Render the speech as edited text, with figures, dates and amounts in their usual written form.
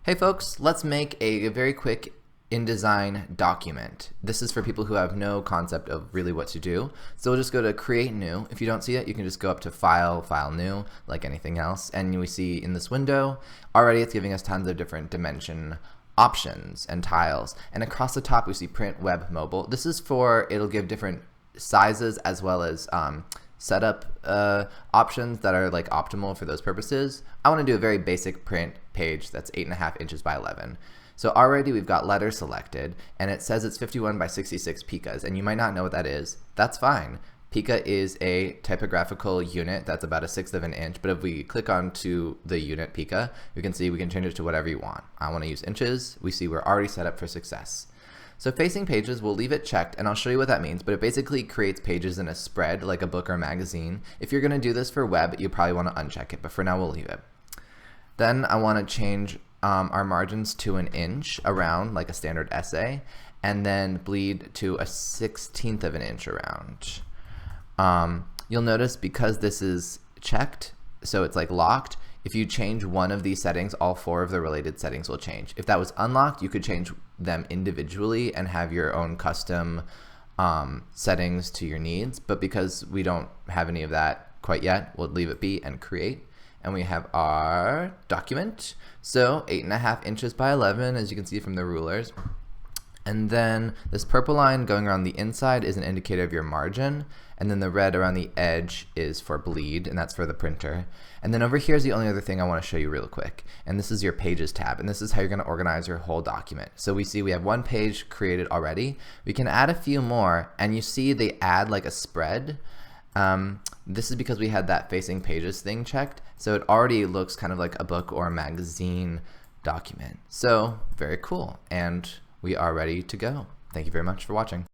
Hey folks, let's make a very quick InDesign document. This is for people who have no concept of really what to do. So we'll just go to Create New. If you don't see it, you can just go up to File, File New, like anything else. And we see in this window, already it's giving us tons of different dimension options and tiles. And across the top, we see Print, Web, Mobile. This is for, it'll give different sizes as well as setup options that are like optimal for those purposes. I want to do a very basic print page that's 8.5 inches by 11. So already we've got letter selected, and it says it's 51 by 66 picas, and you might not know what that is. That's fine. Pica is a typographical unit that's about 1/6 of an inch, but if we click onto the unit pica, you can see we can change it to whatever you want. I want to use inches. We see we're already set up for success. So facing pages, we'll leave it checked, and I'll show you what that means, but it basically creates pages in a spread like a book or a magazine. If you're going to do this for web, you probably want to uncheck it, but for now we'll leave it. Then I want to change our margins to 1 inch around, like a standard essay, and then bleed to 1/16 of an inch around. You'll notice because this is checked, so it's like locked, if you change one of these settings, all 4 of the related settings will change. If that was unlocked, you could change them individually and have your own custom settings to your needs, but because we don't have any of that quite yet, we'll leave it be and create. And we have our document. So 8.5 inches by 11, as you can see from the rulers. And then this purple line going around the inside is an indicator of your margin. And then the red around the edge is for bleed, and that's for the printer. And then over here is the only other thing I want to show you real quick. And this is your Pages tab. And this is how you're going to organize your whole document. So we see we have 1 page created already. We can add a few more, and you see they add like a spread. This is because we had that facing pages thing checked. So it already looks kind of like a book or a magazine document. So very cool. And we are ready to go. Thank you very much for watching.